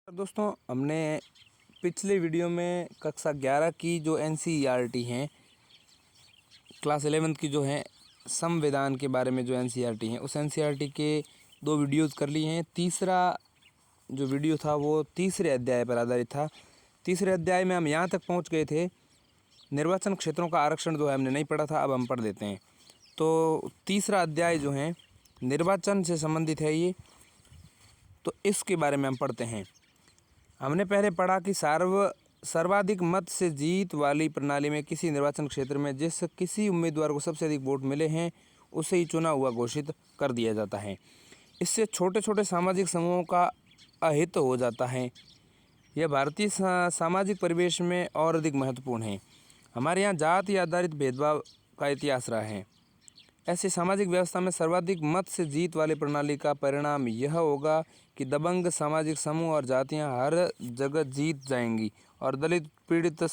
दोस्तों, हमने पिछले वीडियो में कक्षा 11 की जो एनसीईआरटी हैं, क्लास 11th की जो है संविधान के बारे में जो एनसीईआरटी हैं, उस एनसीईआरटी के 2 वीडियोज़ कर लिए हैं। तीसरा जो वीडियो था वो तीसरे अध्याय पर आधारित था। तीसरे अध्याय में हम यहाँ तक पहुँच गए थे, निर्वाचन क्षेत्रों का आरक्षण जो है हमने नहीं पढ़ा था, अब हम पढ़ देते हैं। तो तीसरा अध्याय जो है निर्वाचन से संबंधित है ये, तो इसके बारे में हम पढ़ते हैं। हमने पहले पढ़ा कि सर्वाधिक मत से जीत वाली प्रणाली में किसी निर्वाचन क्षेत्र में जिस किसी उम्मीदवार को सबसे अधिक वोट मिले हैं उसे ही चुना हुआ घोषित कर दिया जाता है। इससे छोटे छोटे सामाजिक समूहों का अहित हो जाता है। यह भारतीय सामाजिक परिवेश में और अधिक महत्वपूर्ण है। हमारे यहाँ जाति आधारित भेदभाव का इतिहास रहा है। ऐसी सामाजिक व्यवस्था में सर्वाधिक मत से जीत वाली प्रणाली का परिणाम यह होगा कि दबंग सामाजिक समूह और जातियां हर जगह जीत जाएंगी और दलित पीड़ित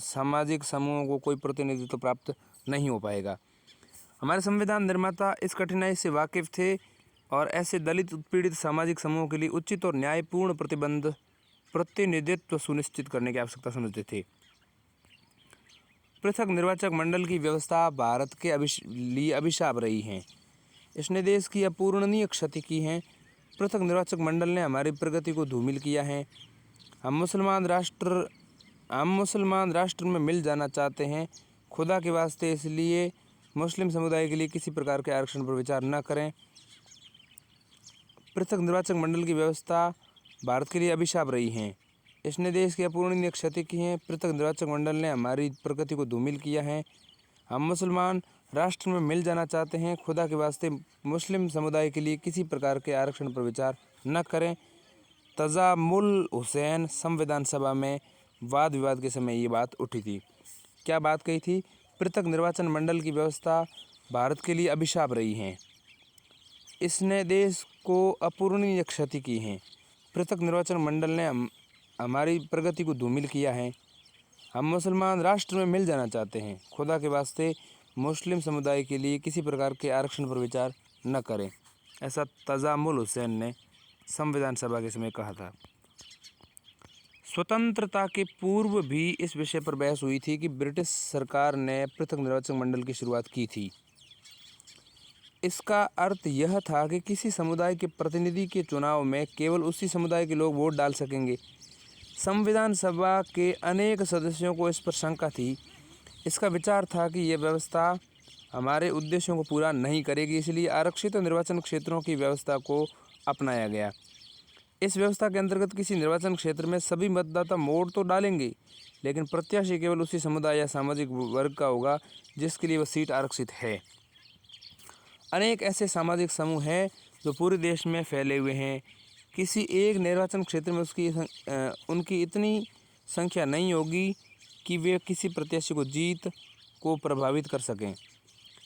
सामाजिक समूहों को कोई प्रतिनिधित्व प्राप्त नहीं हो पाएगा। हमारे संविधान निर्माता इस कठिनाई से वाकिफ थे और ऐसे दलित उत्पीड़ित सामाजिक समूहों के लिए उचित और न्यायपूर्ण प्रतिनिधित्व सुनिश्चित करने की आवश्यकता समझते थे। पृथक निर्वाचक मंडल की व्यवस्था भारत के लिए अभिशाप रही है। इसने देश की अपूरणीय क्षति की है। पृथक निर्वाचक मंडल ने हमारी प्रगति को धूमिल किया है। हम मुसलमान राष्ट्र में मिल जाना चाहते हैं। खुदा के वास्ते इसलिए मुस्लिम समुदाय के लिए किसी प्रकार के आरक्षण पर विचार न करें। पृथक निर्वाचक मंडल की व्यवस्था भारत के लिए अभिशाप रही है। इसने देश की अपूरणीय क्षति की है। पृथक निर्वाचक मंडल ने हमारी प्रगति को धूमिल किया है। हम मुसलमान राष्ट्र में मिल जाना चाहते हैं। खुदा के वास्ते मुस्लिम समुदाय के लिए किसी प्रकार के आरक्षण पर विचार न करें। तजामुल हुसैन संविधान सभा में वाद विवाद के समय ये बात उठी थी। क्या बात कही थी? पृथक निर्वाचन मंडल की व्यवस्था भारत के लिए अभिशाप रही है। इसने देश को अपूरणीय क्षति की है। पृथक निर्वाचन मंडल ने हमारी प्रगति को धूमिल किया है। हम मुसलमान राष्ट्र में मिल जाना चाहते हैं। खुदा के वास्ते मुस्लिम समुदाय के लिए किसी प्रकार के आरक्षण पर विचार न करें। ऐसा तजामुल हुसैन ने संविधान सभा के समय कहा था। स्वतंत्रता के पूर्व भी इस विषय पर बहस हुई थी कि ब्रिटिश सरकार ने पृथक निर्वाचक मंडल की शुरुआत की थी। इसका अर्थ यह था कि किसी समुदाय के प्रतिनिधि के चुनाव में केवल उसी समुदाय के लोग वोट डाल सकेंगे। संविधान सभा के अनेक सदस्यों को इस पर शंका थी। इसका विचार था कि यह व्यवस्था हमारे उद्देश्यों को पूरा नहीं करेगी, इसलिए आरक्षित निर्वाचन क्षेत्रों की व्यवस्था को अपनाया गया। इस व्यवस्था के अंतर्गत किसी निर्वाचन क्षेत्र में सभी मतदाता वोट तो डालेंगे, लेकिन प्रत्याशी केवल उसी समुदाय या सामाजिक वर्ग का होगा जिसके लिए वह सीट आरक्षित है। अनेक ऐसे सामाजिक समूह हैं जो पूरे देश में फैले हुए हैं। किसी एक निर्वाचन क्षेत्र में उनकी इतनी संख्या नहीं होगी कि वे किसी प्रत्याशी को जीत को प्रभावित कर सकें,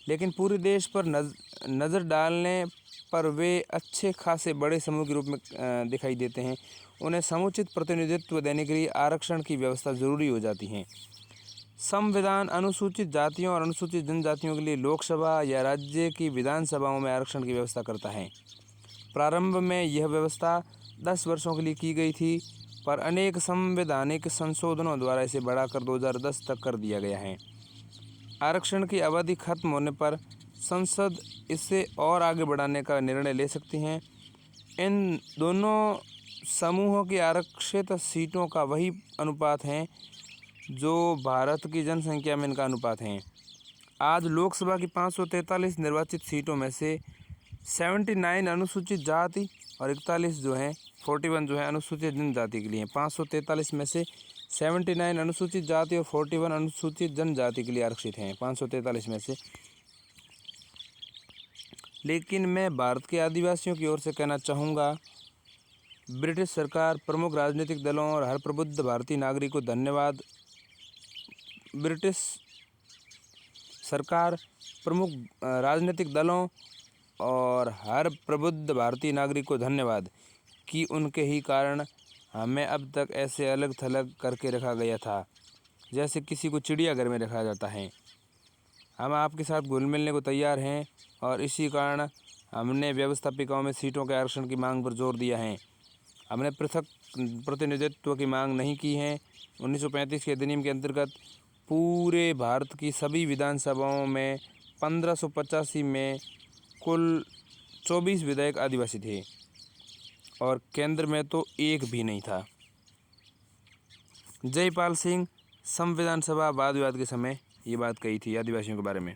लेकिन पूरे देश पर नज़र डालने पर वे अच्छे खासे बड़े समूह के रूप में दिखाई देते हैं। उन्हें समुचित प्रतिनिधित्व देने के लिए आरक्षण की व्यवस्था ज़रूरी हो जाती है। संविधान अनुसूचित जातियों और अनुसूचित जनजातियों के लिए लोकसभा या राज्य की विधानसभाओं में आरक्षण की व्यवस्था करता है। प्रारंभ में यह व्यवस्था 10 वर्षों के लिए की गई थी, पर अनेक संवैधानिक संशोधनों द्वारा इसे बढ़ाकर 2010 तक कर दिया गया है। आरक्षण की अवधि खत्म होने पर संसद इसे और आगे बढ़ाने का निर्णय ले सकती है। इन दोनों समूहों की आरक्षित सीटों का वही अनुपात है जो भारत की जनसंख्या में इनका अनुपात है। आज लोकसभा की 543 निर्वाचित सीटों में से 79 अनुसूचित जाति और 41 41 अनुसूचित जनजाति के लिए। 543 में से 79 अनुसूचित जाति और 41 अनुसूचित जनजाति के लिए आरक्षित हैं। 543 में से। लेकिन मैं भारत के आदिवासियों की ओर से कहना चाहूँगा, ब्रिटिश सरकार, प्रमुख राजनीतिक दलों और हर प्रबुद्ध भारतीय नागरिक को धन्यवाद। ब्रिटिश सरकार, प्रमुख राजनीतिक दलों और हर प्रबुद्ध भारतीय नागरिक को धन्यवाद कि उनके ही कारण हमें अब तक ऐसे अलग थलग करके रखा गया था जैसे किसी को चिड़ियाघर में रखा जाता है। हम आपके साथ घुल मिलने को तैयार हैं और इसी कारण हमने व्यवस्थापिकाओं में सीटों के आरक्षण की मांग पर जोर दिया है। हमने पृथक प्रतिनिधित्व की मांग नहीं की है। 1935 के अधिनियम के अंतर्गत पूरे भारत की सभी विधानसभाओं में 1585 में कुल 24 विधायक आदिवासी थे और केंद्र में तो एक भी नहीं था। जयपाल सिंह संविधान सभा वाद विवाद के समय ये बात कही थी आदिवासियों के बारे में।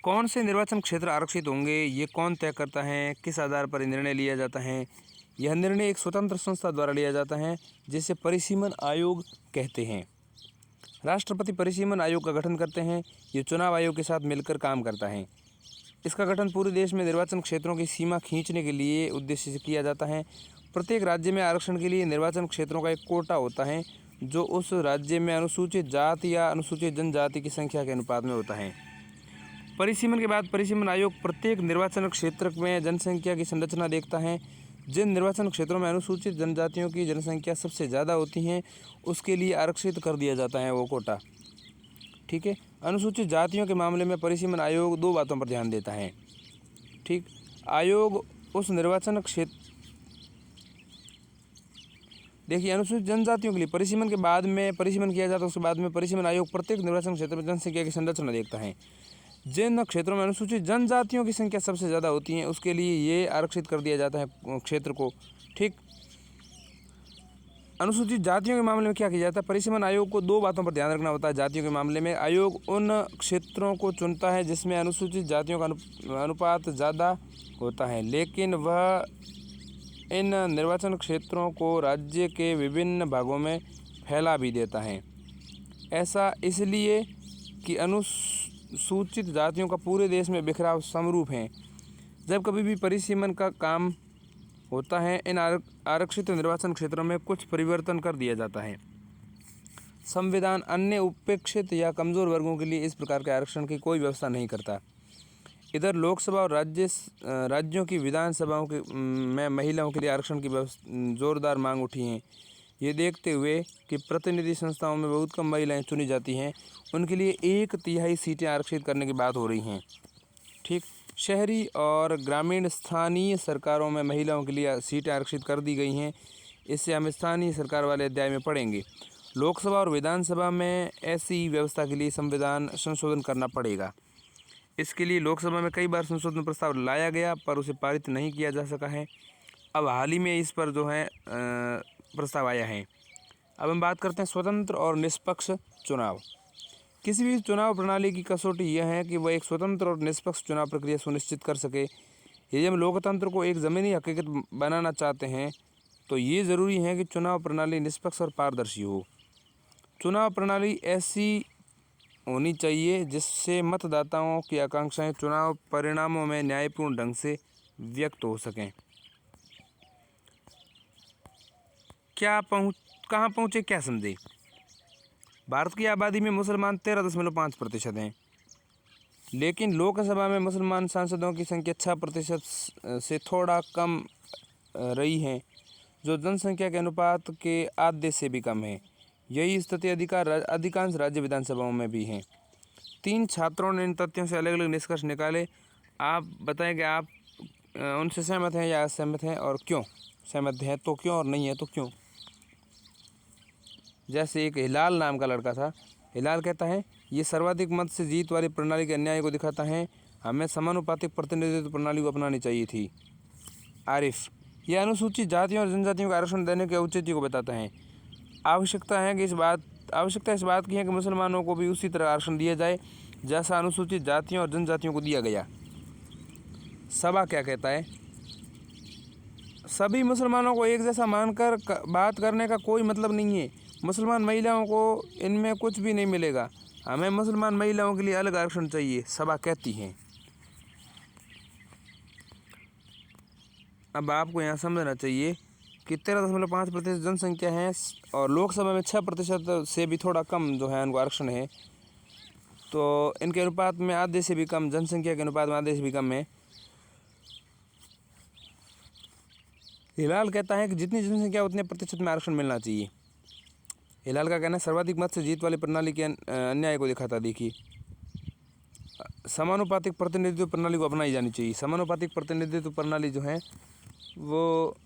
कौन से निर्वाचन क्षेत्र आरक्षित होंगे, ये कौन तय करता है, किस आधार पर निर्णय लिया जाता है? यह निर्णय एक स्वतंत्र संस्था द्वारा लिया जाता है जिसे परिसीमन आयोग कहते हैं। राष्ट्रपति परिसीमन आयोग का गठन करते हैं। ये चुनाव आयोग के साथ मिलकर काम करता है। इसका गठन पूरे देश में निर्वाचन क्षेत्रों की सीमा खींचने के लिए उद्देश्य से किया जाता है। प्रत्येक राज्य में आरक्षण के लिए निर्वाचन क्षेत्रों का एक कोटा होता है जो उस राज्य में अनुसूचित जाति या अनुसूचित जनजाति की संख्या के अनुपात में होता है। परिसीमन के बाद परिसीमन आयोग प्रत्येक निर्वाचन क्षेत्र में जनसंख्या की संरचना देखता है। जिन निर्वाचन क्षेत्रों में अनुसूचित जनजातियों की जनसंख्या सबसे ज़्यादा होती है उसके लिए आरक्षित कर दिया जाता है वो कोटा। ठीक है। अनुसूचित जातियों के मामले में परिसीमन आयोग 2 बातों पर ध्यान देता है। ठीक, आयोग उस निर्वाचन क्षेत्र देखिए अनुसूचित जनजातियों के लिए परिसीमन के बाद में परिसीमन किया जाता है। उसके बाद में परिसीमन आयोग प्रत्येक निर्वाचन क्षेत्र में जनसंख्या की संरचना देखता है। जिन क्षेत्रों में अनुसूचित जनजातियों की संख्या सबसे ज़्यादा होती है उसके लिए ये आरक्षित कर दिया जाता है क्षेत्र को। ठीक, अनुसूचित जातियों के मामले में क्या किया जाता है? परिसीमन आयोग को 2 बातों पर ध्यान रखना होता है। जातियों के मामले में आयोग उन क्षेत्रों को चुनता है जिसमें अनुसूचित जातियों का अनुपात ज़्यादा होता है, लेकिन वह इन निर्वाचन क्षेत्रों को राज्य के विभिन्न भागों में फैला भी देता है। ऐसा इसलिए कि अनुसूचित जातियों का पूरे देश में बिखराव समरूप है। जब कभी भी परिसीमन का काम होता है इन आरक्षित निर्वाचन क्षेत्रों में कुछ परिवर्तन कर दिया जाता है। संविधान अन्य उपेक्षित या कमज़ोर वर्गों के लिए इस प्रकार के आरक्षण की कोई व्यवस्था नहीं करता। इधर लोकसभा और राज्यों की विधानसभाओं में महिलाओं के लिए आरक्षण की जोरदार मांग उठी है। ये देखते हुए कि प्रतिनिधि संस्थाओं में बहुत कम महिलाएं चुनी जाती हैं, उनके लिए 1/3 सीटें आरक्षित करने की बात हो रही हैं। ठीक, शहरी और ग्रामीण स्थानीय सरकारों में महिलाओं के लिए सीटें आरक्षित कर दी गई हैं। इससे हम स्थानीय सरकार वाले अध्याय में पढ़ेंगे। लोकसभा और विधानसभा में ऐसी व्यवस्था के लिए संविधान संशोधन करना पड़ेगा। इसके लिए लोकसभा में कई बार संशोधन प्रस्ताव लाया गया पर उसे पारित नहीं किया जा सका है। अब हाल ही में इस पर जो है प्रस्ताव आया है। अब हम बात करते हैं स्वतंत्र और निष्पक्ष चुनाव। किसी भी चुनाव प्रणाली की कसौटी यह है कि वह एक स्वतंत्र और निष्पक्ष चुनाव प्रक्रिया सुनिश्चित कर सके। यदि हम लोकतंत्र को एक ज़मीनी हकीकत बनाना चाहते हैं तो ये ज़रूरी है कि चुनाव प्रणाली निष्पक्ष और पारदर्शी हो। चुनाव प्रणाली ऐसी होनी चाहिए जिससे मतदाताओं की आकांक्षाएं चुनाव परिणामों में न्यायपूर्ण ढंग से व्यक्त हो सकें। कहाँ पहुँचे क्या समझे? भारत की आबादी में मुसलमान 13.5% हैं, लेकिन लोकसभा में मुसलमान सांसदों की संख्या 6% से थोड़ा कम रही है, जो जनसंख्या के अनुपात के आधे से भी कम है। यही स्थिति अधिकांश राज्य विधानसभाओं में भी है। 3 छात्रों ने इन तथ्यों से अलग अलग निष्कर्ष निकाले। आप बताएं कि आप उनसे सहमत हैं या असहमत हैं और क्यों? सहमत हैं तो क्यों और नहीं है तो क्यों? जैसे एक हिलाल नाम का लड़का था। हिलाल कहता है ये सर्वाधिक मत से जीत वाली प्रणाली के अन्याय को दिखाता है। हमें समानुपातिक प्रतिनिधित्व प्रणाली को अपनानी चाहिए थी। आरिफ, यह अनुसूचित जातियों और जनजातियों को आरक्षण देने के औचित्य को बताता है। आवश्यकता इस बात की है कि मुसलमानों को भी उसी तरह आरक्षण दिया जाए जैसा अनुसूचित जातियों और जनजातियों को दिया गया। सभा क्या कहता है? सभी मुसलमानों को एक जैसा मानकर बात करने का कोई मतलब नहीं है। मुसलमान महिलाओं को इनमें कुछ भी नहीं मिलेगा। हमें मुसलमान महिलाओं के लिए अलग आरक्षण चाहिए, सभा कहती है। अब आपको यहाँ समझना चाहिए कि 13.5% जनसंख्या है और लोकसभा में 6% से भी थोड़ा कम जो है उनको आरक्षण है, तो इनके अनुपात में आधे से भी कम, जनसंख्या के अनुपात में आधे से भी कम है। हिलाल कहता है कि जितनी जनसंख्या उतने प्रतिशत में आरक्षण मिलना चाहिए। हिलाल का कहना है सर्वाधिक मत से जीत वाली प्रणाली के अन्याय को दिखाता। देखिए, समानुपातिक प्रतिनिधित्व प्रणाली को अपनाई जानी चाहिए। समानुपातिक प्रतिनिधित्व प्रणाली जो है वो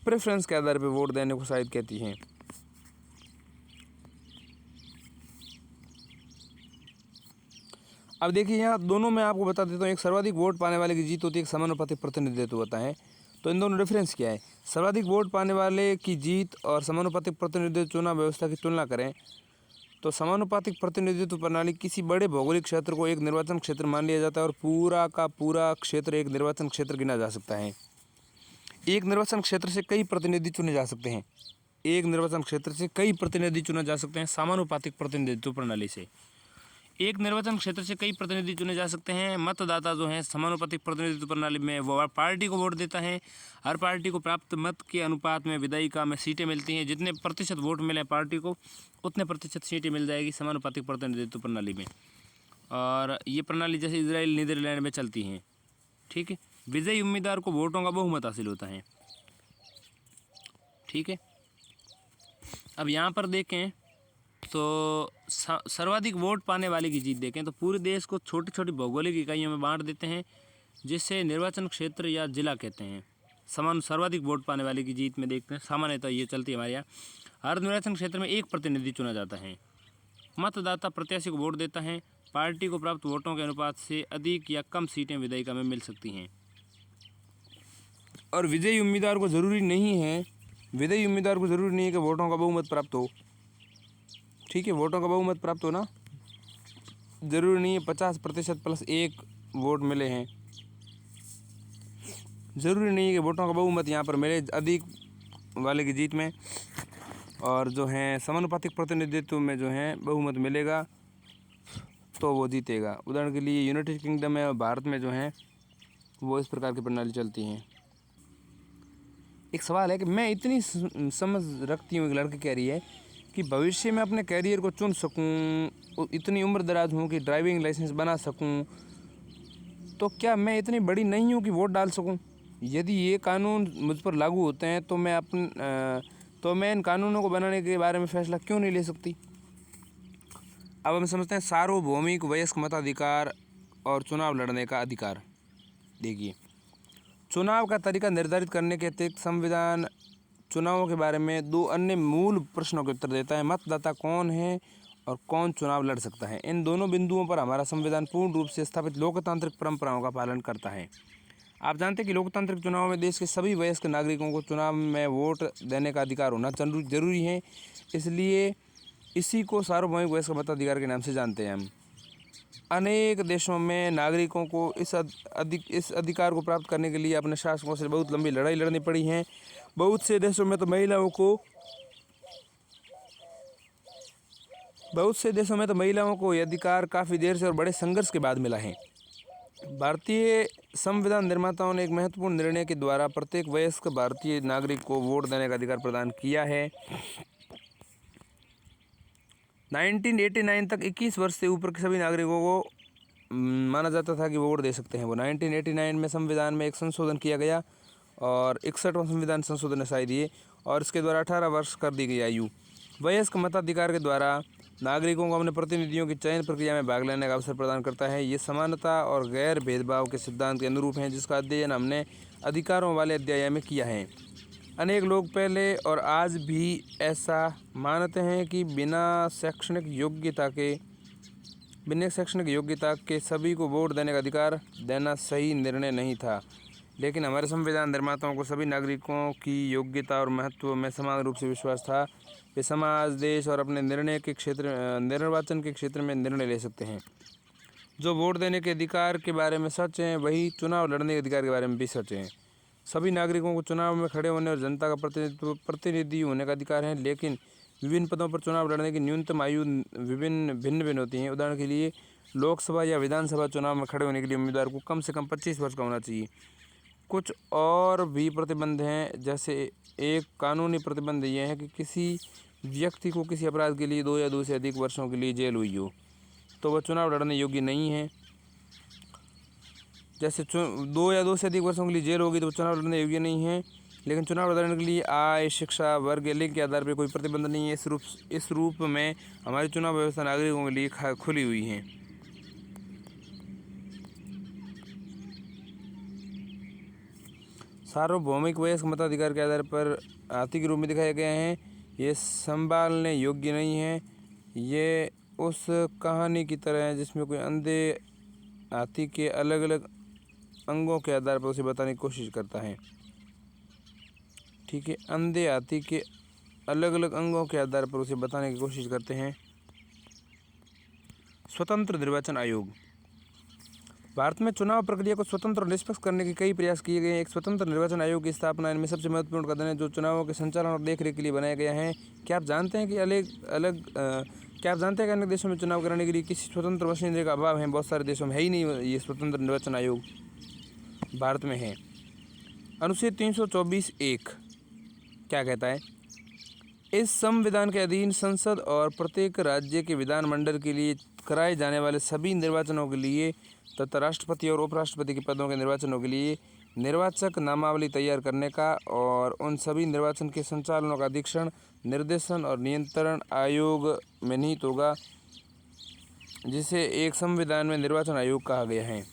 प्रेफरेंस के आधार पर वोट देने को शायद कहती हैं। अब देखिए यहाँ दोनों में आपको बता देता हूँ, एक सर्वाधिक वोट पाने वाले की जीत होती है, एक समानुपातिक प्रतिनिधित्व होता है। तो इन दोनों डिफरेंस क्या है? सर्वाधिक वोट पाने वाले की जीत और समानुपातिक प्रतिनिधित्व चुनाव व्यवस्था की तुलना करें तो समानुपातिक प्रतिनिधित्व प्रणाली किसी बड़े भौगोलिक क्षेत्र को एक निर्वाचन क्षेत्र मान लिया जाता है और पूरा का पूरा क्षेत्र एक निर्वाचन क्षेत्र गिना जा सकता है। एक निर्वाचन क्षेत्र से कई प्रतिनिधि चुने जा सकते हैं। एक निर्वाचन क्षेत्र से कई प्रतिनिधि चुने जा सकते हैं समानुपातिक प्रतिनिधित्व प्रणाली से। एक निर्वाचन क्षेत्र से कई प्रतिनिधि चुने जा सकते हैं। मतदाता जो हैं समानुपातिक प्रतिनिधित्व प्रणाली में वो पार्टी को वोट देता है। हर पार्टी को प्राप्त मत के अनुपात में विधायिका में सीटें मिलती हैं। जितने प्रतिशत वोट मिले पार्टी को उतने प्रतिशत सीटें मिल जाएगी समानुपातिक प्रतिनिधित्व प्रणाली में। और ये प्रणाली जैसे इजराइल नीदरलैंड में चलती हैं। ठीक है, विजयी उम्मीदवार को वोटों का बहुमत हासिल होता है। ठीक है, अब यहाँ पर देखें तो सर्वाधिक वोट पाने वाले की जीत देखें तो पूरे देश को छोटी छोटी भौगोलिक इकाइयों में बांट देते हैं, जिससे निर्वाचन क्षेत्र या जिला कहते हैं। सर्वाधिक वोट पाने वाले की जीत में देखते हैं सामान्यतः ये चलती है हमारे यहाँ। हर निर्वाचन क्षेत्र में एक प्रतिनिधि चुना जाता है। मतदाता प्रत्याशी को वोट देता है। पार्टी को प्राप्त वोटों के अनुपात से अधिक या कम सीटें विधायिका में मिल सकती हैं। और विजयी उम्मीदवार को ज़रूरी नहीं है कि वोटों का बहुमत प्राप्त हो। ठीक है, वोटों का बहुमत प्राप्त होना जरूरी नहीं है। 50% प्लस 1 वोट मिले हैं, ज़रूरी नहीं है कि वोटों का बहुमत यहाँ पर मिले अधिक वाले की जीत में। और जो है समानुपातिक प्रतिनिधित्व में जो है बहुमत मिलेगा तो वो जीतेगा। उदाहरण के लिए यूनाइटेड किंगडम में और भारत में जो है वो इस प्रकार की प्रणाली चलती हैं। एक सवाल है कि मैं इतनी समझ रखती हूँ, एक लड़की कह रही है कि भविष्य में अपने कैरियर को चुन सकूं, इतनी उम्र दराज हूँ कि ड्राइविंग लाइसेंस बना सकूं, तो क्या मैं इतनी बड़ी नहीं हूँ कि वोट डाल सकूं? यदि ये कानून मुझ पर लागू होते हैं तो मैं इन कानूनों को बनाने के बारे में फ़ैसला क्यों नहीं ले सकती? अब हम समझते हैं सार्वभौमिक वयस्क मताधिकार और चुनाव लड़ने का अधिकार। देखिए, चुनाव का तरीका निर्धारित करने के अतिरिक्त संविधान चुनावों के बारे में 2 अन्य मूल प्रश्नों के उत्तर देता है। मतदाता कौन है और कौन चुनाव लड़ सकता है। इन दोनों बिंदुओं पर हमारा संविधान पूर्ण रूप से स्थापित लोकतांत्रिक परंपराओं का पालन करता है। आप जानते हैं कि लोकतांत्रिक चुनाव में देश के सभी वयस्क नागरिकों को चुनाव में वोट देने का अधिकार होना जरूरी है। इसलिए इसी को सार्वभौमिक वयस्क मताधिकार के नाम से जानते हैं हम। अनेक देशों में नागरिकों को इस अधिकार को प्राप्त करने के लिए अपने शासकों से बहुत लंबी लड़ाई लड़नी पड़ी है। बहुत से देशों में तो महिलाओं को यह अधिकार काफ़ी देर से और बड़े संघर्ष के बाद मिला है। भारतीय संविधान निर्माताओं ने एक महत्वपूर्ण निर्णय के द्वारा प्रत्येक वयस्क भारतीय नागरिक को वोट देने का अधिकार प्रदान किया है। 1989 तक 21 वर्ष से ऊपर के सभी नागरिकों को माना जाता था कि वो वोट दे सकते हैं। वो 1989 में संविधान में एक संशोधन किया गया और 61वां संविधान संशोधन शायद ये, और इसके द्वारा 18 वर्ष कर दी गई आयु। वयस्क मताधिकार के द्वारा नागरिकों को अपने प्रतिनिधियों की चयन प्रक्रिया में भाग लेने का अवसर प्रदान करता है। ये समानता और गैर भेदभाव के सिद्धांत के अनुरूप हैं, जिसका अध्ययन हमने अधिकारों वाले अध्याय में किया है। अनेक लोग पहले और आज भी ऐसा मानते हैं कि बिना शैक्षणिक योग्यता के सभी को वोट देने का अधिकार देना सही निर्णय नहीं था। लेकिन हमारे संविधान निर्माताओं को सभी नागरिकों की योग्यता और महत्व में समान रूप से विश्वास था। वे समाज, देश और अपने निर्वाचन के क्षेत्र में निर्णय ले सकते हैं। जो वोट देने के अधिकार के बारे में सच हैं, वही चुनाव लड़ने के अधिकार के बारे में भी सच हैं। सभी नागरिकों को चुनाव में खड़े होने और जनता का प्रतिनिधि होने का अधिकार है, लेकिन विभिन्न पदों पर चुनाव लड़ने की न्यूनतम आयु भिन्न होती हैं। उदाहरण के लिए लोकसभा या विधानसभा चुनाव में खड़े होने के लिए उम्मीदवार को कम से कम 25 वर्ष का होना चाहिए। कुछ और भी प्रतिबंध हैं, जैसे एक कानूनी प्रतिबंध ये है कि किसी व्यक्ति को किसी अपराध के लिए 2 या 2 से अधिक वर्षों के लिए जेल हुई हो तो वह चुनाव लड़ने योग्य नहीं है। जैसे 2 या 2 से अधिक वर्षों के लिए जेल होगी तो चुनाव लड़ने योग्य नहीं है। लेकिन चुनाव लड़ने के लिए आय, शिक्षा, वर्ग या लिंग के आधार पर कोई प्रतिबंध नहीं है। इस रूप में हमारी चुनाव व्यवस्था नागरिकों के लिए खुली हुई है। सार्वभौमिक वयस्क मताधिकार के आधार पर हाथी के रूप में दिखाए गए हैं। ये संभालने योग्य नहीं है। ये उस कहानी की तरह है जिसमें कोई अंधे हाथी के अलग अलग अंगों के आधार पर उसे बताने की कोशिश करता है। ठीक है, अंधे हाथी के अलग अलग अंगों के आधार पर उसे बताने की कोशिश करते हैं। स्वतंत्र निर्वाचन आयोग। भारत में चुनाव प्रक्रिया को स्वतंत्र और निष्पक्ष करने के कई प्रयास किए गए हैं। एक स्वतंत्र निर्वाचन आयोग की स्थापना इनमें सबसे महत्वपूर्ण कदम है, जो चुनावों के संचालन और देखरेख के लिए बनाया गया है। क्या आप जानते हैं कि अन्य देशों में चुनाव कराने के लिए किसी स्वतंत्र मशीनरी का अभाव है? बहुत सारे देशों में है ही नहीं ये स्वतंत्र निर्वाचन आयोग, भारत में है। अनुच्छेद 324(1) क्या कहता है? इस संविधान के अधीन संसद और प्रत्येक राज्य के विधानमंडल के लिए कराए जाने वाले सभी निर्वाचनों के लिए तथा राष्ट्रपति और उपराष्ट्रपति के पदों के निर्वाचनों के लिए निर्वाचक नामावली तैयार करने का और उन सभी निर्वाचन के संचालनों का अधीक्षण, निर्देशन और नियंत्रण आयोग में निहित होगा, जिसे एक संविधान में निर्वाचन आयोग कहा गया है।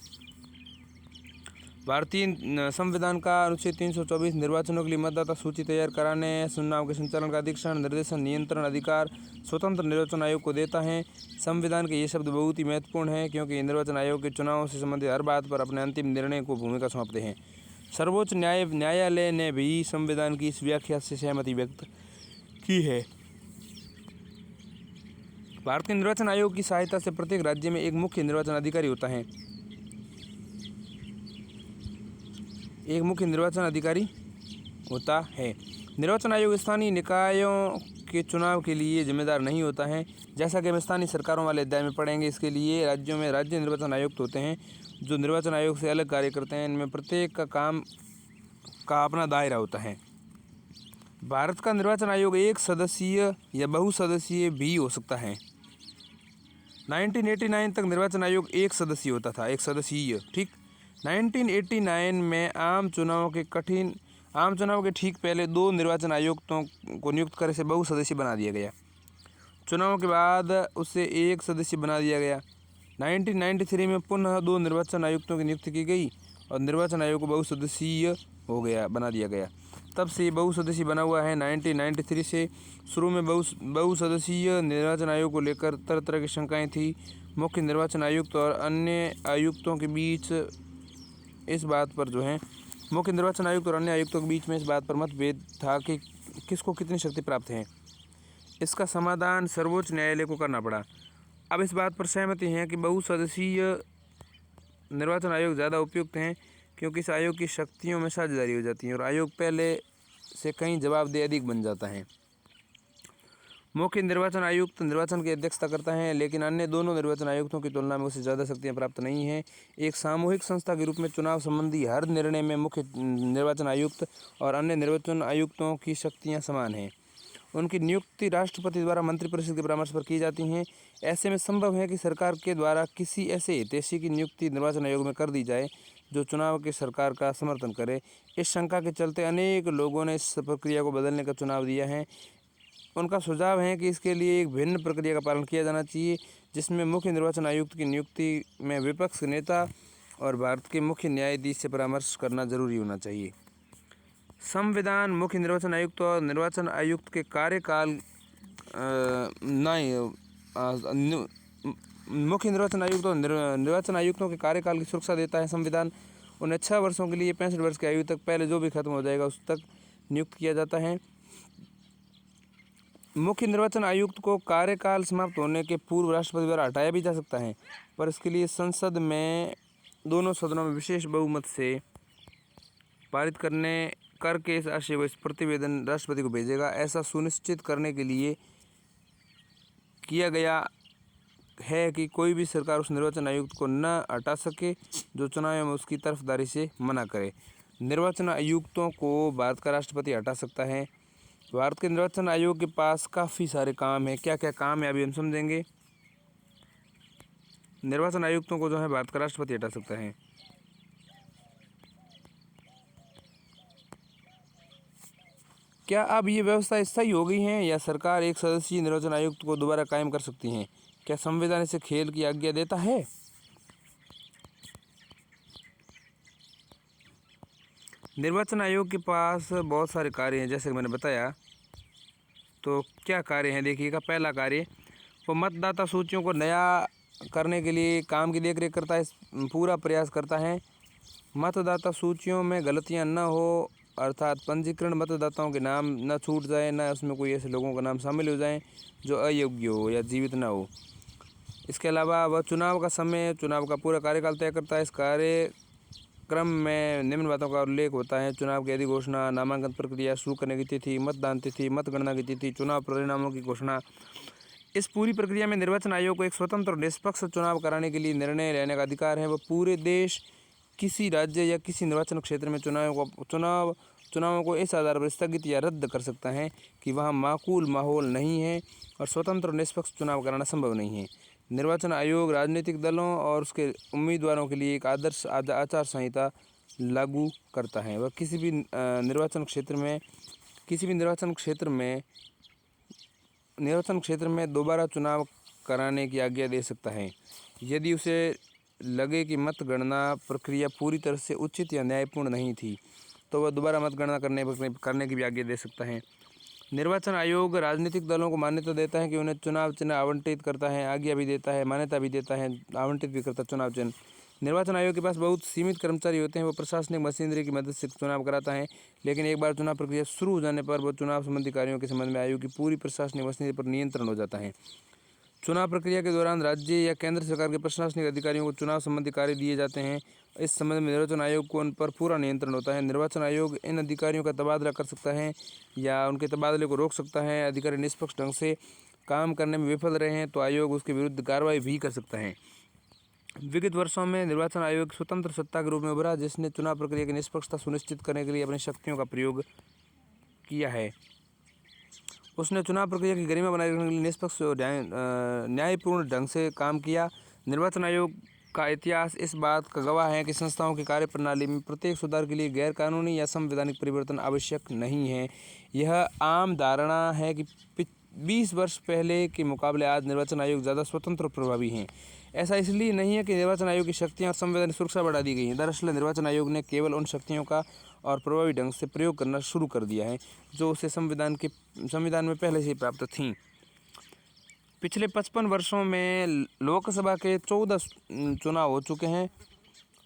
भारतीय संविधान का अनुच्छेद 324 निर्वाचनों के लिए मतदाता सूची तैयार कराने, चुनाव के संचालन का अधीक्षण, निर्देशन, नियंत्रण अधिकार स्वतंत्र निर्वाचन आयोग को देता है। संविधान के ये शब्द बहुत ही महत्वपूर्ण हैं क्योंकि निर्वाचन आयोग के चुनाव से संबंधित हर बात पर अपने अंतिम निर्णय को भूमिका सौंपते हैं। सर्वोच्च न्यायालय ने भी संविधान की इस व्याख्या से सहमति व्यक्त की है। भारतीय निर्वाचन आयोग की सहायता से प्रत्येक राज्य में एक मुख्य निर्वाचन अधिकारी होता है। निर्वाचन आयोग स्थानीय निकायों के चुनाव के लिए जिम्मेदार नहीं होता है, जैसा कि हम स्थानीय सरकारों वाले अध्याय में पढ़ेंगे। इसके लिए राज्यों में राज्य निर्वाचन आयुक्त होते हैं, जो निर्वाचन आयोग से अलग कार्य करते हैं। इनमें प्रत्येक का काम का अपना दायरा होता है। भारत का निर्वाचन आयोग एक सदस्यीय या बहुसदस्यीय भी हो सकता है। 1989 तक निर्वाचन आयोग एक सदस्यीय होता था, एक सदस्यीय। ठीक, 1989 में आम चुनाव के ठीक पहले 2 निर्वाचन आयुक्तों को नियुक्त कर इसे बहुसदस्यीय बना दिया गया। चुनाव के बाद उसे एक सदस्यीय बना दिया गया। 1993 में पुनः 2 निर्वाचन आयुक्तों की नियुक्ति की गई और निर्वाचन आयोग को बहुसदस्यीय बना दिया गया। तब से बहुसदस्यीय बना हुआ है। 1993 से शुरू में बहुसदस्यीय निर्वाचन आयोग को लेकर तरह तरह की शंकाएँ थी। मुख्य निर्वाचन आयुक्त और अन्य आयुक्तों के बीच इस बात पर मुख्य निर्वाचन आयुक्त और अन्य आयुक्तों के बीच में इस बात पर मतभेद था कि किसको कितनी शक्ति प्राप्त है। इसका समाधान सर्वोच्च न्यायालय को करना पड़ा। अब इस बात पर सहमति है कि बहुसदस्यीय निर्वाचन आयोग ज़्यादा उपयुक्त हैं, क्योंकि इस आयोग की शक्तियों में साझेदारी हो जाती है और आयोग पहले से कहीं जवाबदेह अधिक बन जाता है। मुख्य निर्वाचन आयुक्त निर्वाचन की अध्यक्षता करता है, लेकिन अन्य दोनों निर्वाचन आयुक्तों की तुलना में उसे ज़्यादा शक्तियाँ प्राप्त नहीं हैं। एक सामूहिक संस्था के रूप में चुनाव संबंधी हर निर्णय में मुख्य निर्वाचन आयुक्त और अन्य निर्वाचन आयुक्तों की शक्तियाँ समान हैं। उनकी नियुक्ति राष्ट्रपति द्वारा मंत्रिपरिषद के परामर्श पर की जाती हैं। ऐसे में संभव है कि सरकार के द्वारा किसी ऐसे हितैषी की नियुक्ति निर्वाचन आयोग में कर दी जाए जो चुनाव की सरकार का समर्थन करे। इस शंका के चलते अनेक लोगों ने इस प्रक्रिया को बदलने का चुनाव दिया है। उनका सुझाव है कि इसके लिए एक भिन्न प्रक्रिया का पालन किया जाना चाहिए, जिसमें मुख्य निर्वाचन आयुक्त की नियुक्ति में विपक्ष के नेता और भारत के मुख्य न्यायाधीश से परामर्श करना जरूरी होना चाहिए। संविधान मुख्य निर्वाचन आयुक्त और निर्वाचन आयुक्त के कार्यकाल मुख्य निर्वाचन आयुक्त और निर्वाचन आयुक्तों के कार्यकाल की सुरक्षा देता है। संविधान उन्हें 6 वर्षों के लिए 65 वर्ष की आयु तक, पहले जो भी खत्म हो जाएगा उस तक नियुक्त किया जाता है। मुख्य निर्वाचन आयुक्त को कार्यकाल समाप्त होने के पूर्व राष्ट्रपति द्वारा हटाया भी जा सकता है, पर इसके लिए संसद में दोनों सदनों में विशेष बहुमत से पारित करके इस आशय व इस प्रतिवेदन राष्ट्रपति को भेजेगा। ऐसा सुनिश्चित करने के लिए किया गया है कि कोई भी सरकार उस निर्वाचन आयुक्त को न हटा सके जो चुनाव में उसकी तरफदारी से मना करे। निर्वाचन आयुक्तों को भारत का राष्ट्रपति हटा सकता है। भारत के निर्वाचन आयोग के पास काफ़ी सारे काम है। क्या क्या काम है अभी हम समझेंगे। निर्वाचन आयुक्तों को भारत का राष्ट्रपति हटा सकता है। क्या अब ये व्यवस्था स्थायी हो गई है या सरकार एक सदस्यीय निर्वाचन आयुक्त को दोबारा कायम कर सकती है? क्या संविधान इसे खेल की आज्ञा देता है? निर्वाचन आयोग के पास बहुत सारे कार्य हैं, जैसे कि मैंने बताया। तो क्या कार्य हैं देखिएगा। पहला कार्य, वो मतदाता सूचियों को नया करने के लिए काम की देखरेख करता है, पूरा प्रयास करता है। मतदाता सूचियों में गलतियां न हो, अर्थात पंजीकरण मतदाताओं के नाम न छूट जाए, न उसमें कोई ऐसे लोगों का नाम शामिल हो जाए जो अयोग्य हो या जीवित न हो। इसके अलावा वह चुनाव का समय, चुनाव का पूरा कार्यकाल तय करता है। इस कार्यक्रम में निम्न बातों का उल्लेख होता है: चुनाव की अधिघोषणा, नामांकन प्रक्रिया शुरू करने की तिथि, मतदान तिथि, मतगणना की तिथि, चुनाव परिणामों की घोषणा। इस पूरी प्रक्रिया में निर्वाचन आयोग को एक स्वतंत्र और निष्पक्ष चुनाव कराने के लिए निर्णय लेने का अधिकार है। वह पूरे देश, किसी राज्य या किसी निर्वाचन क्षेत्र में चुनावों को इस आधार पर स्थगित या रद्द कर सकता है कि वहाँ माकूल माहौल नहीं है और स्वतंत्र और निष्पक्ष चुनाव कराना संभव नहीं है। निर्वाचन आयोग राजनीतिक दलों और उसके उम्मीदवारों के लिए एक आदर्श आचार संहिता लागू करता है। वह किसी भी निर्वाचन क्षेत्र में दोबारा चुनाव कराने की आज्ञा दे सकता है यदि उसे लगे कि मतगणना प्रक्रिया पूरी तरह से उचित या न्यायपूर्ण नहीं थी, तो वह दोबारा मतगणना करने की भी आज्ञा दे सकता है। निर्वाचन आयोग राजनीतिक दलों को मान्यता देता है कि उन्हें चुनाव चिन्ह आवंटित करता है, आज्ञा भी देता है, मान्यता भी देता है, आवंटित भी करता है चुनाव चिन्ह। निर्वाचन आयोग के पास बहुत सीमित कर्मचारी होते हैं। वो प्रशासनिक मशीनरी की मदद से चुनाव कराता है, लेकिन एक बार चुनाव प्रक्रिया शुरू हो जाने पर वो चुनाव संबंधी कार्यों के संबंध में आयोग की पूरी प्रशासनिक मशीनरी पर नियंत्रण हो जाता है। चुनाव प्रक्रिया के दौरान राज्य या केंद्र सरकार के प्रशासनिक अधिकारियों को चुनाव संबंधी कार्य दिए जाते हैं। इस संबंध में निर्वाचन आयोग को उन पर पूरा नियंत्रण होता है। निर्वाचन आयोग इन अधिकारियों का तबादला कर सकता है या उनके तबादले को रोक सकता है। अधिकारी निष्पक्ष ढंग से काम करने में विफल रहे हैं तो आयोग उसके विरुद्ध कार्रवाई भी कर सकता है। विगत वर्षों में निर्वाचन आयोग स्वतंत्र सत्ता के रूप में उभरा, जिसने चुनाव प्रक्रिया की निष्पक्षता सुनिश्चित करने के लिए अपनी शक्तियों का प्रयोग किया है। उसने चुनाव प्रक्रिया की गरिमा बनाए रखने के लिए निष्पक्ष और न्यायपूर्ण ढंग से काम किया। निर्वाचन आयोग का इतिहास इस बात का गवाह है कि संस्थाओं की कार्यप्रणाली में प्रत्येक सुधार के लिए गैर कानूनी या संवैधानिक परिवर्तन आवश्यक नहीं है। यह आम धारणा है कि 20 वर्ष पहले के मुकाबले आज निर्वाचन आयोग ज़्यादा स्वतंत्र और प्रभावी हैं। ऐसा इसलिए नहीं है कि निर्वाचन आयोग की शक्तियाँ और संवैधानिक सुरक्षा बढ़ा दी गई हैं। दरअसल निर्वाचन आयोग ने केवल उन शक्तियों का और प्रभावी ढंग से प्रयोग करना शुरू कर दिया है जो उसे संविधान में पहले से ही प्राप्त थीं। पिछले 55 वर्षों में लोकसभा के 14 चुनाव हो चुके हैं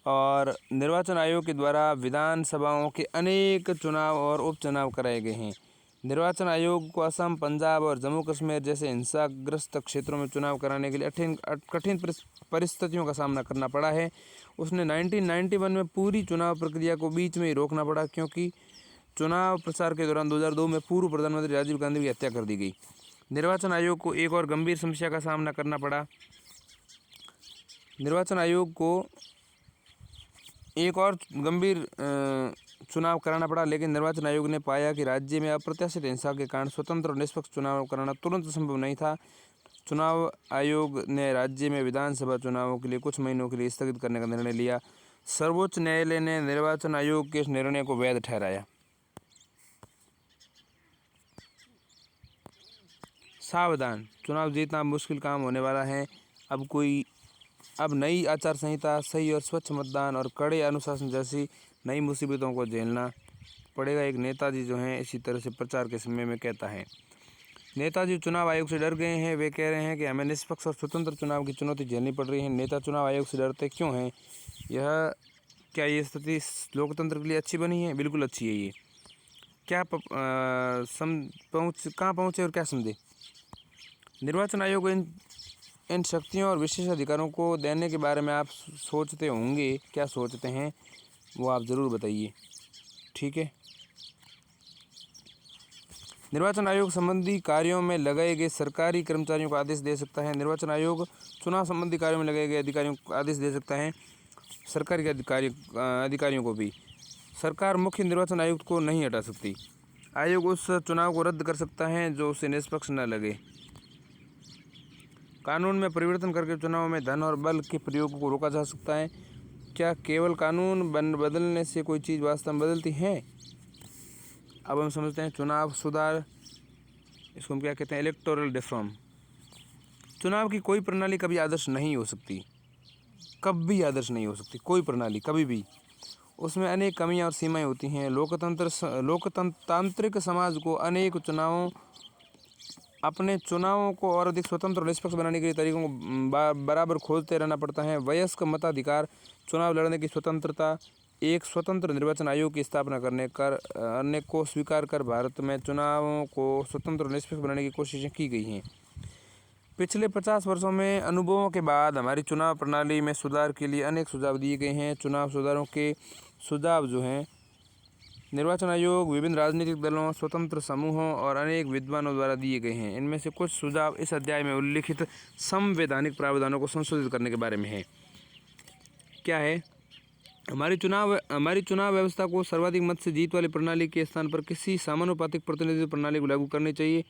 और निर्वाचन आयोग के द्वारा विधानसभाओं के अनेक चुनाव और उपचुनाव कराए गए हैं। निर्वाचन आयोग को असम, पंजाब और जम्मू कश्मीर जैसे हिंसाग्रस्त क्षेत्रों में चुनाव कराने के लिए कठिन परिस्थितियों का सामना करना पड़ा है। उसने 1991 में पूरी चुनाव प्रक्रिया को बीच में ही रोकना पड़ा, क्योंकि चुनाव प्रचार के दौरान 2002 में पूर्व प्रधानमंत्री राजीव गांधी की हत्या कर दी गई। निर्वाचन आयोग को एक और गंभीर समस्या का सामना करना पड़ा। निर्वाचन आयोग को एक और गंभीर चुनाव कराना पड़ा, लेकिन निर्वाचन आयोग ने पाया कि राज्य में अप्रत्याशित हिंसा के कारण स्वतंत्र और निष्पक्ष चुनाव कराना तुरंत संभव नहीं था। चुनाव आयोग ने राज्य में विधानसभा चुनावों के लिए कुछ महीनों के लिए स्थगित करने का निर्णय लिया। सर्वोच्च न्यायालय ने निर्वाचन आयोग के इस निर्णय को वैध ठहराया। सावधान, चुनाव जीतना मुश्किल काम होने वाला है। अब नई आचार संहिता, सही और स्वच्छ मतदान और कड़े अनुशासन जैसी नई मुसीबतों को झेलना पड़ेगा। एक नेताजी जो हैं इसी तरह से प्रचार के समय में कहता है। नेताजी चुनाव आयोग से डर गए हैं। वे कह रहे हैं कि हमें निष्पक्ष और स्वतंत्र चुनाव की चुनौती झेलनी पड़ रही है। नेता चुनाव आयोग से डरते क्यों हैं? क्या ये स्थिति लोकतंत्र के लिए अच्छी बनी है? बिल्कुल अच्छी है ये। कहाँ पहुँचे और क्या समझे? निर्वाचन आयोग इन शक्तियों और विशेष अधिकारों को देने के बारे में आप सोचते होंगे। क्या सोचते हैं वो आप ज़रूर बताइए, ठीक है। निर्वाचन आयोग संबंधी कार्यों में लगाए गए सरकारी कर्मचारियों को आदेश दे सकता है। निर्वाचन आयोग चुनाव संबंधी कार्यों में लगाए गए अधिकारियों को आदेश दे सकता है। सरकारी अधिकारियों को भी। सरकार मुख्य निर्वाचन आयुक्त को नहीं हटा सकती। आयोग उस चुनाव को रद्द कर सकता है जो उसे निष्पक्ष न लगे। कानून में परिवर्तन करके चुनाव में धन और बल के प्रयोग को रोका जा सकता है। क्या केवल कानून बदलने से कोई चीज़ वास्तव में बदलती है? अब हम समझते हैं चुनाव सुधार। इसको हम क्या कहते हैं? Electoral reform. चुनाव की कोई प्रणाली कभी आदर्श नहीं हो सकती, कभी आदर्श नहीं हो सकती कोई प्रणाली कभी भी। उसमें अनेक कमियां और सीमाएं होती हैं। लोकतांत्रिक समाज को अपने चुनावों को और अधिक स्वतंत्र और निष्पक्ष बनाने के लिए तरीकों को बराबर खोजते रहना पड़ता है। वयस्क मताधिकार, चुनाव लड़ने की स्वतंत्रता, एक स्वतंत्र निर्वाचन आयोग की स्थापना करने को स्वीकार कर भारत में चुनावों को स्वतंत्र और निष्पक्ष बनाने की कोशिशें की गई हैं। पिछले 50 वर्षों में अनुभवों के बाद हमारी चुनाव प्रणाली में सुधार के लिए अनेक सुझाव दिए गए हैं। चुनाव सुधारों के सुझाव जो हैं, निर्वाचन आयोग, विभिन्न राजनीतिक दलों, स्वतंत्र समूहों और अनेक विद्वानों द्वारा दिए गए हैं। इनमें से कुछ सुझाव इस अध्याय में उल्लिखित संवैधानिक प्रावधानों को संशोधित करने के बारे में है। क्या है? हमारी चुनाव व्यवस्था को सर्वाधिक मत से जीत वाली प्रणाली के स्थान पर किसी समानुपातिक प्रतिनिधित्व प्रणाली को लागू करनी चाहिए।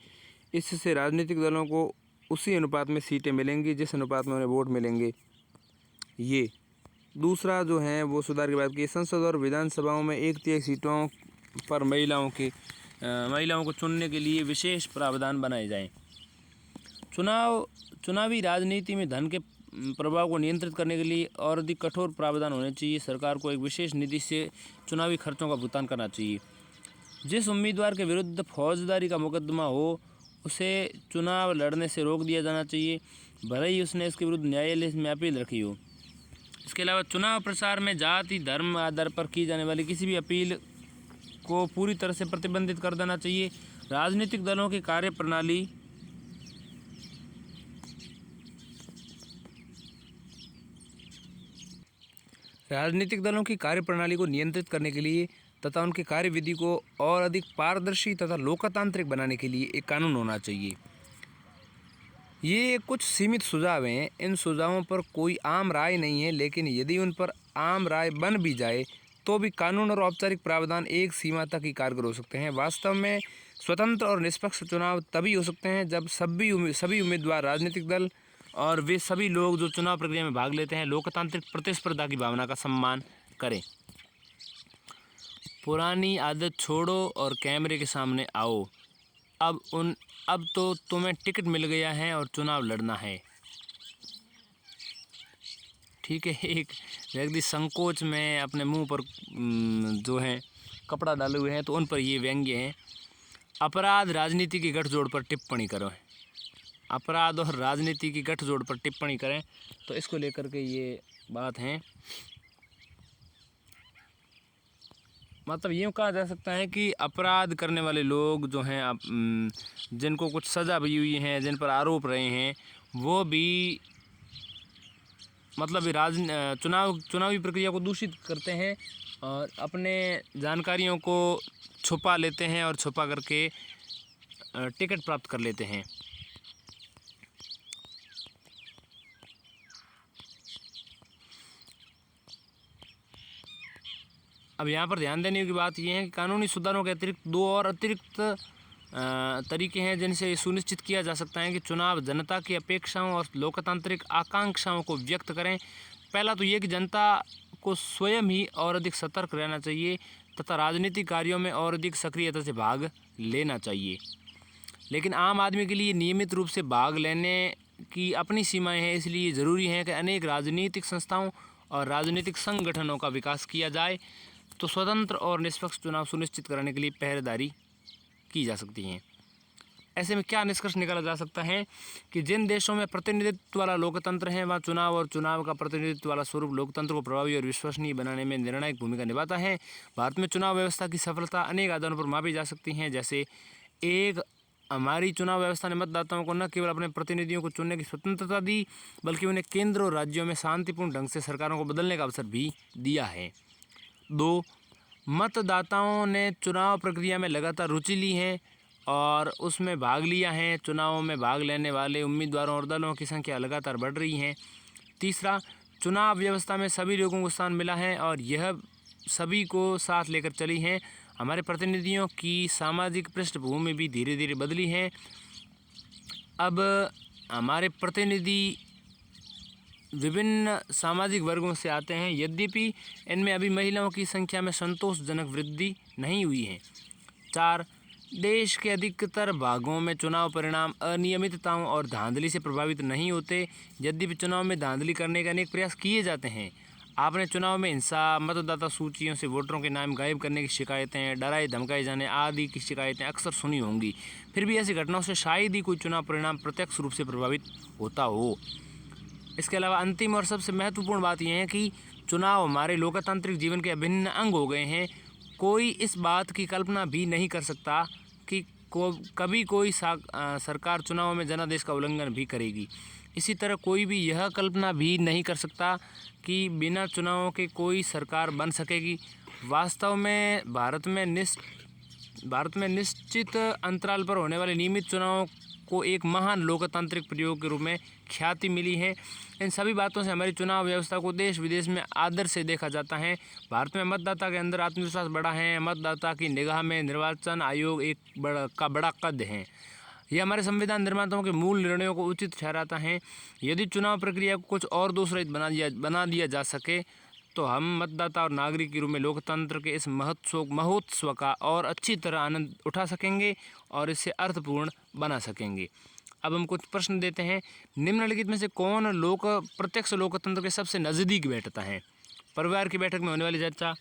इससे राजनीतिक दलों को उसी अनुपात में सीटें मिलेंगी जिस अनुपात में उन्हें वोट मिलेंगे। ये दूसरा जो है वो सुधार की बात की, संसद और विधानसभाओं में 1/3 सीटों पर महिलाओं को चुनने के लिए विशेष प्रावधान बनाए जाएं। चुनावी राजनीति में धन के प्रभाव को नियंत्रित करने के लिए और अधिक कठोर प्रावधान होने चाहिए। सरकार को एक विशेष निधि से चुनावी खर्चों का भुगतान करना चाहिए। जिस उम्मीदवार के विरुद्ध फौजदारी का मुकदमा हो उसे चुनाव लड़ने से रोक दिया जाना चाहिए, भले ही उसने इसके विरुद्ध न्यायालय में अपील रखी हो। इसके अलावा चुनाव प्रचार में जाति धर्म आधार पर की जाने वाली किसी भी अपील को पूरी तरह से प्रतिबंधित कर देना चाहिए। राजनीतिक दलों की कार्यप्रणाली को नियंत्रित करने के लिए तथा उनके कार्यविधि को और अधिक पारदर्शी तथा लोकतांत्रिक बनाने के लिए एक कानून होना चाहिए। ये कुछ सीमित सुझाव हैं। इन सुझावों पर कोई आम राय नहीं है, लेकिन यदि उन पर आम राय बन भी जाए तो भी कानून और औपचारिक प्रावधान एक सीमा तक ही कारगर हो सकते हैं। वास्तव में स्वतंत्र और निष्पक्ष चुनाव तभी हो सकते हैं जब सभी उम्मीदवार, राजनीतिक दल और वे सभी लोग जो चुनाव प्रक्रिया में भाग लेते हैं तो प्रतिस्पर्धा की भावना का सम्मान करें। पुरानी आदत छोड़ो और कैमरे के सामने आओ। अब तो तुम्हें टिकट मिल गया है और चुनाव लड़ना है। ठीक है। एक व्यक्ति संकोच में अपने मुंह पर जो है कपड़ा डाले हुए हैं, तो उन पर ये व्यंग्य हैं। अपराध राजनीति की गठजोड़ पर टिप्पणी करो। अपराध और राजनीति की गठजोड़ पर टिप्पणी करें, तो इसको लेकर के ये बात है। मतलब यूँ कहा जा सकता है कि अपराध करने वाले लोग जो हैं, जिनको कुछ सज़ा भी हुई है, जिन पर आरोप रहे हैं, वो भी मतलब चुनावी प्रक्रिया को दूषित करते हैं और अपने जानकारियों को छुपा लेते हैं और छुपा करके टिकट प्राप्त कर लेते हैं। अब यहाँ पर ध्यान देने की बात यह है कि कानूनी सुधारों के अतिरिक्त दो और अतिरिक्त तरीके हैं जिनसे ये सुनिश्चित किया जा सकता है कि चुनाव जनता की अपेक्षाओं और लोकतांत्रिक आकांक्षाओं को व्यक्त करें। पहला तो ये कि जनता को स्वयं ही और अधिक सतर्क रहना चाहिए तथा राजनीतिक कार्यों में और अधिक सक्रियता से भाग लेना चाहिए। लेकिन आम आदमी के लिए नियमित रूप से भाग लेने की अपनी सीमाएं हैं, इसलिए ज़रूरी है कि अनेक राजनीतिक संस्थाओं और राजनीतिक संगठनों का विकास किया जाए, तो स्वतंत्र और निष्पक्ष चुनाव सुनिश्चित कराने के लिए पहरेदारी की जा सकती हैं। ऐसे में क्या निष्कर्ष निकाला जा सकता है कि जिन देशों में प्रतिनिधित्व वाला लोकतंत्र है, वहाँ चुनाव और चुनाव का प्रतिनिधित्व वाला स्वरूप लोकतंत्र को प्रभावी और विश्वसनीय बनाने में निर्णायक भूमिका निभाता है। भारत में चुनाव व्यवस्था की सफलता अनेक आधारों पर मापी जा सकती है। जैसे एक, हमारी चुनाव व्यवस्था ने मतदाताओं को न केवल अपने प्रतिनिधियों को चुनने की स्वतंत्रता दी, बल्कि उन्हें केंद्र और राज्यों में शांतिपूर्ण ढंग से सरकारों को बदलने का अवसर भी दिया है। 2, मतदाताओं ने चुनाव प्रक्रिया में लगातार रुचि ली है और उसमें भाग लिया है। चुनावों में भाग लेने वाले उम्मीदवारों और दलों की संख्या लगातार बढ़ रही है। 3, चुनाव व्यवस्था में सभी लोगों को स्थान मिला है और यह सभी को साथ लेकर चली है। हमारे प्रतिनिधियों की सामाजिक पृष्ठभूमि भी धीरे धीरे बदली है। अब हमारे प्रतिनिधि विभिन्न सामाजिक वर्गों से आते हैं, यद्यपि इनमें अभी महिलाओं की संख्या में संतोषजनक वृद्धि नहीं हुई है। 4, देश के अधिकतर भागों में चुनाव परिणाम अनियमितताओं और धांधली से प्रभावित नहीं होते, यद्यपि चुनाव में धांधली करने के अनेक प्रयास किए जाते हैं। आपने चुनाव में हिंसा, मतदाता सूचियों से वोटरों के नाम गायब करने की शिकायतें, डराए धमकाए जाने आदि की शिकायतें अक्सर सुनी होंगी। फिर भी ऐसी घटनाओं से शायद ही कोई चुनाव परिणाम प्रत्यक्ष रूप से प्रभावित होता हो। इसके अलावा अंतिम और सबसे महत्वपूर्ण बात यह है कि चुनाव हमारे लोकतांत्रिक जीवन के अभिन्न अंग हो गए हैं। कोई इस बात की कल्पना भी नहीं कर सकता कि कभी कोई सरकार चुनाव में जनादेश का उल्लंघन भी करेगी। इसी तरह कोई भी यह कल्पना भी नहीं कर सकता कि बिना चुनावों के कोई सरकार बन सकेगी। वास्तव में भारत में निश्चित अंतराल पर होने वाले नियमित चुनावों को एक महान लोकतांत्रिक प्रयोग के रूप में ख्याति मिली है। इन सभी बातों से हमारी चुनाव व्यवस्था को देश विदेश में आदर से देखा जाता है। भारत में मतदाता के अंदर आत्मविश्वास बढ़ा है। मतदाता की निगाह में निर्वाचन आयोग एक बड़ा कद है। यह हमारे संविधान निर्माताओं के मूल निर्णयों को उचित ठहराता है। यदि चुनाव प्रक्रिया को कुछ और दोषरहित बना दिया जा सके तो हम मतदाता और नागरिक के रूप में लोकतंत्र के इस महोत्सव का और अच्छी तरह आनंद उठा सकेंगे और इसे अर्थपूर्ण बना सकेंगे। अब हम कुछ प्रश्न देते हैं। निम्नलिखित में से कौन प्रत्यक्ष लोकतंत्र के सबसे नज़दीक बैठता है? परिवार की बैठक में होने वाली चर्चा।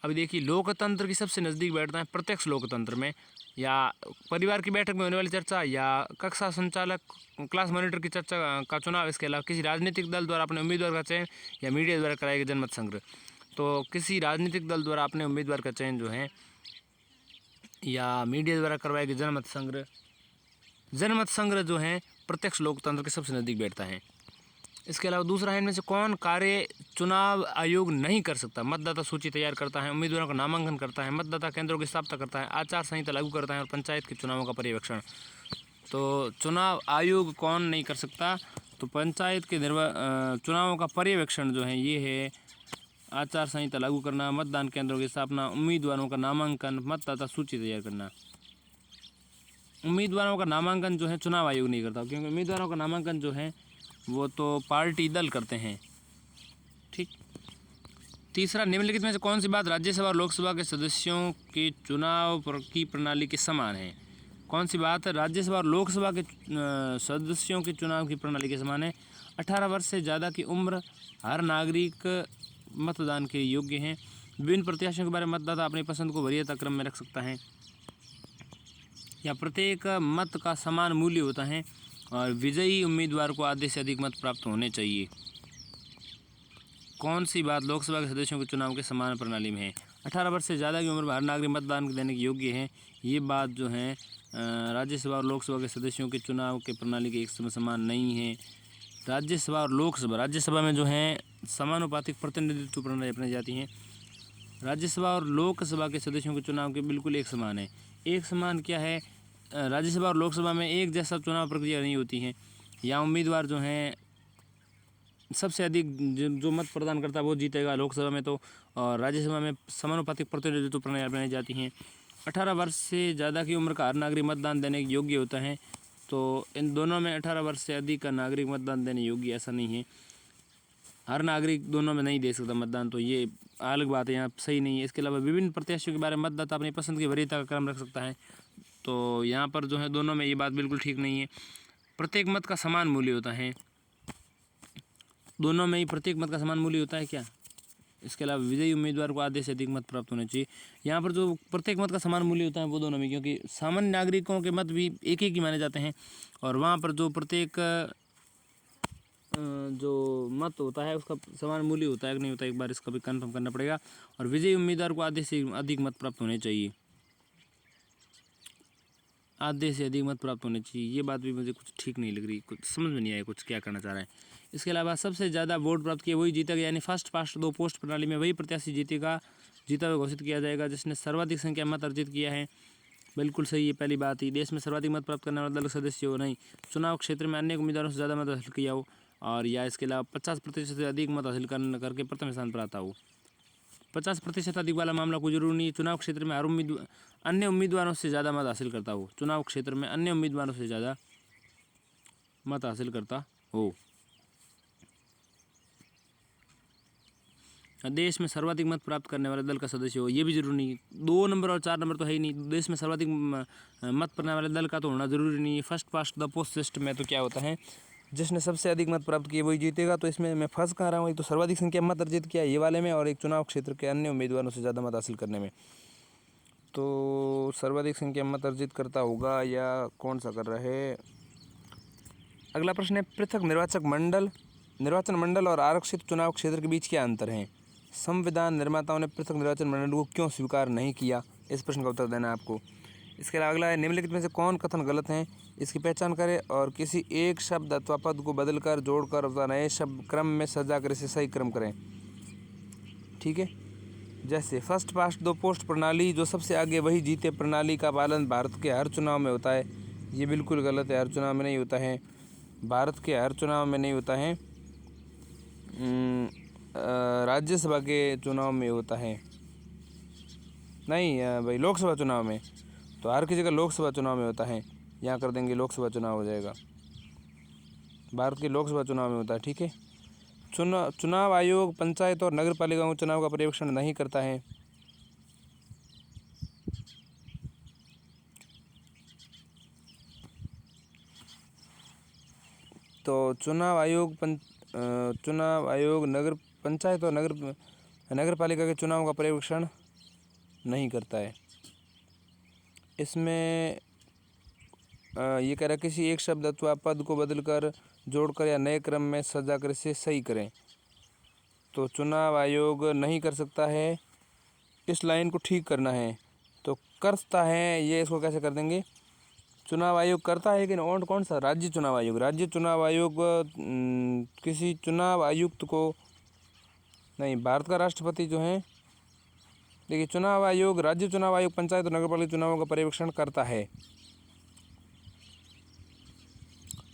अभी देखिए, लोकतंत्र की सबसे नज़दीक बैठता है प्रत्यक्ष लोकतंत्र में, या परिवार की बैठक में होने वाली चर्चा, या कक्षा संचालक क्लास मॉनिटर की चर्चा का चुनाव। इसके अलावा किसी राजनीतिक दल द्वारा अपने उम्मीदवार का चयन, या मीडिया द्वारा कराए गए जनमत संग्रह। तो किसी राजनीतिक दल द्वारा अपने उम्मीदवार का चयन जो है, या मीडिया द्वारा करवाए गए जनमत संग्रह जो है प्रत्यक्ष लोकतंत्र के सबसे नज़दीक बैठता है। इसके अलावा दूसरा है, इनमें से कौन कार्य चुनाव आयोग नहीं कर सकता? मतदाता सूची तैयार करता है, उम्मीदवारों का नामांकन करता है, मतदाता केंद्रों की स्थापना करता है, आचार संहिता लागू करता है और पंचायत के चुनावों का पर्यवेक्षण। तो चुनाव आयोग कौन नहीं कर सकता? तो पंचायत के चुनावों का पर्यवेक्षण जो है ये है आचार संहिता लागू करना, मतदान केंद्रों की स्थापना, उम्मीदवारों का नामांकन, मतदाता सूची तैयार करना। उम्मीदवारों का नामांकन जो है चुनाव आयोग नहीं करता, क्योंकि उम्मीदवारों का नामांकन जो है वो तो पार्टी दल करते हैं। ठीक। तीसरा, निम्नलिखित में से कौन सी बात राज्यसभा और लोकसभा के सदस्यों के चुनाव की प्रणाली के समान है? कौन सी बात राज्यसभा और लोकसभा के सदस्यों के चुनाव की प्रणाली के समान है? 18 वर्ष से ज़्यादा की उम्र, हर नागरिक मतदान के योग्य हैं, विभिन्न प्रत्याशियों के बारे में मतदाता अपनी पसंद को वरीयता क्रम में रख सकता है, या प्रत्येक मत का समान मूल्य होता है और विजयी उम्मीदवार को आधे से अधिक मत प्राप्त होने चाहिए। कौन सी बात लोकसभा के सदस्यों के चुनाव के समान प्रणाली में है? 18 वर्ष से ज़्यादा की उम्र में हर नागरिक मतदान देने के योग्य है। ये बात जो है राज्यसभा और लोकसभा के सदस्यों के चुनाव के प्रणाली के एक समान नहीं है। राज्यसभा और राज्यसभा में जो है समानुपातिक प्रतिनिधित्व प्रणाली अपनाई जाती हैं। राज्यसभा और लोकसभा के सदस्यों के चुनाव के बिल्कुल एक समान है। एक समान क्या है? राज्यसभा और लोकसभा में एक जैसा चुनाव प्रक्रिया नहीं होती है। यहाँ उम्मीदवार जो हैं सबसे अधिक जो मत प्रदान करता है वो जीतेगा लोकसभा में, तो और राज्यसभा में समानुपातिक प्रतिनिधित्व प्रणाली अपनाई जाती हैं। 18 वर्ष से ज़्यादा की उम्र का हर नागरिक मतदान देने के योग्य होता है। तो इन दोनों में 18 वर्ष से अधिक का नागरिक मतदान देने योग्य ऐसा नहीं है। हर नागरिक दोनों में नहीं दे सकता मतदान, तो ये अलग बात है, यहाँ सही नहीं है। इसके अलावा विभिन्न प्रत्याशियों के बारे में मतदाता अपनी पसंद की वरीयता का क्रम रख सकता है, तो यहाँ पर जो है दोनों में ये बात बिल्कुल ठीक नहीं है। प्रत्येक मत का समान मूल्य होता है, दोनों में ही प्रत्येक मत का समान मूल्य होता है क्या? इसके अलावा विजयी उम्मीदवार को आधे से अधिक मत प्राप्त होने चाहिए। यहाँ पर जो प्रत्येक मत का समान मूल्य होता है वो दोनों में, क्योंकि सामान्य नागरिकों के मत भी एक ही माने जाते हैं, और वहाँ पर जो प्रत्येक जो मत होता है उसका समान मूल्य होता है कि नहीं होता, एक बार इसका भी कंफर्म करना पड़ेगा। और विजयी उम्मीदवार को आधे से अधिक मत प्राप्त होने चाहिए, आधे से अधिक मत प्राप्त होने चाहिए। ये बात भी मुझे कुछ ठीक नहीं लग रही, कुछ समझ में नहीं आया कुछ क्या करना चाह रहा है। इसके अलावा सबसे ज़्यादा वोट प्राप्त किए वही जीतेगा, यानी फर्स्ट पास्ट दो पोस्ट प्रणाली में वही प्रत्याशी जीता हुआ घोषित किया जाएगा जिसने सर्वाधिक संख्या मत अर्जित किया है। बिल्कुल सही है पहली बात ही। देश में सर्वाधिक मत प्राप्त करने वाला दल सदस्य हो, नहीं चुनाव क्षेत्र में अन्य उम्मीदवारों से ज़्यादा मत हासिल किया हो, और या इसके अलावा 50% से अधिक मत हासिल करके प्रथम स्थान पर आता हो। 50% अधिक वाला मामला कोई जरूरी नहीं है। चुनाव क्षेत्र में हर अन्य उम्मीदवारों से ज़्यादा मत हासिल करता हो, चुनाव क्षेत्र में अन्य उम्मीदवारों से ज़्यादा मत हासिल करता हो। देश में सर्वाधिक मत प्राप्त करने वाले दल का सदस्य हो, ये भी जरूरी नहीं है। 2 नंबर और 4 नंबर तो है ही नहीं, देश में सर्वाधिक मत पाने वाले दल का तो होना जरूरी नहीं है। First past the post system में तो क्या होता है, जिसने सबसे अधिक मत प्राप्त किए वही जीतेगा। तो इसमें मैं फंस कहाँ रहा हूँ, एक तो सर्वाधिक संख्या मत अर्जित किया ये वाले में, और एक चुनाव क्षेत्र के अन्य उम्मीदवारों से ज़्यादा मत हासिल करने में। तो सर्वाधिक संख्या मत अर्जित करता होगा या कौन सा कर रहा है। अगला प्रश्न है, पृथक निर्वाचन मंडल और आरक्षित चुनाव क्षेत्र के बीच क्या अंतर है। संविधान निर्माताओं ने पृथक निर्वाचन मंडल को क्यों स्वीकार नहीं किया, इस प्रश्न का उत्तर देना है आपको। इसके अलावा अगला है, निम्नलिखित में से कौन कथन गलत हैं, इसकी पहचान करें और किसी एक शब्द अथवा पद को बदलकर जोड़कर अथवा नए शब्द क्रम में सजाकर इसे सही क्रम करें। ठीक है, जैसे फर्स्ट पास्ट दो पोस्ट प्रणाली, जो सबसे आगे वही जीते प्रणाली का पालन भारत के हर चुनाव में होता है, ये बिल्कुल गलत है। हर चुनाव में नहीं होता है, भारत के हर चुनाव में नहीं होता है, राज्यसभा के चुनाव में होता है, नहीं भाई लोकसभा चुनाव में, तो हर की जगह लोकसभा चुनाव में होता है, यहाँ कर देंगे लोकसभा चुनाव हो जाएगा, भारत के लोकसभा चुनाव में होता है। ठीक है, चुनाव आयोग पंचायत और नगर पालिकाओं चुनाव का पर्यवेक्षण नहीं करता है। तो चुनाव आयोग नगर पंचायत और नगर पालिका के चुनाव का पर्यवेक्षण नहीं करता है। इसमें ये कह रहा है किसी एक शब्द अथवा पद को बदलकर जोड़कर या नए क्रम में सजाकर इसे सही करें। तो चुनाव आयोग नहीं कर सकता है, इस लाइन को ठीक करना है। तो करता है, ये इसको कैसे कर देंगे, चुनाव आयोग करता है लेकिन और कौन सा, राज्य चुनाव आयोग किसी चुनाव आयुक्त को नहीं, भारत का राष्ट्रपति जो है, देखिए चुनाव आयोग, राज्य चुनाव आयोग पंचायत और नगरपालिका चुनावों का पर्यवेक्षण करता है।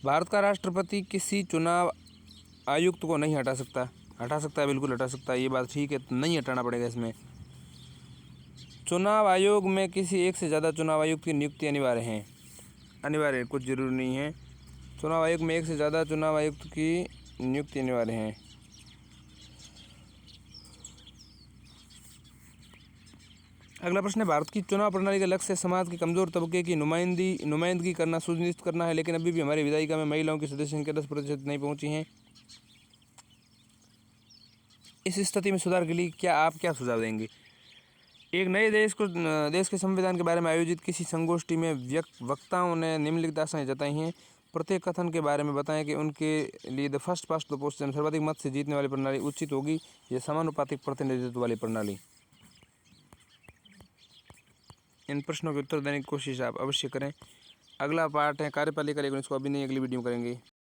भारत का राष्ट्रपति किसी चुनाव आयुक्त को नहीं हटा सकता है, बिल्कुल हटा सकता है, ये बात ठीक है, तो नहीं हटाना पड़ेगा इसमें। चुनाव आयोग में किसी एक से ज़्यादा चुनाव आयुक्त की नियुक्ति अनिवार्य है, कुछ जरूरी नहीं है। चुनाव आयोग में एक से ज़्यादा चुनाव आयुक्त की नियुक्ति अनिवार्य है। अगला प्रश्न है, भारत की चुनाव प्रणाली का लक्ष्य समाज के कमजोर तबके की नुमाइंदगी करना सुनिश्चित करना है, लेकिन अभी भी हमारी विधायिका में महिलाओं की सदस्य संख्या 10% नहीं पहुंची है। इस स्थिति में सुधार के लिए आप क्या सुझाव देंगे। एक नए देश के संविधान के बारे में आयोजित किसी संगोष्ठी में वक्ताओं ने निम्नलिखित आशाएं जताई हैं। प्रत्येक कथन के बारे में बताएं कि उनके लिए the first past the post सर्वाधिक मत से जीतने वाली प्रणाली उचित होगी या समानुपातिक प्रतिनिधित्व वाली प्रणाली। इन प्रश्नों के उत्तर देने की कोशिश आप अवश्य करें। अगला पार्ट है कार्यपालिका लेकिन इसको अभी नहीं, अगली वीडियो में करेंगे।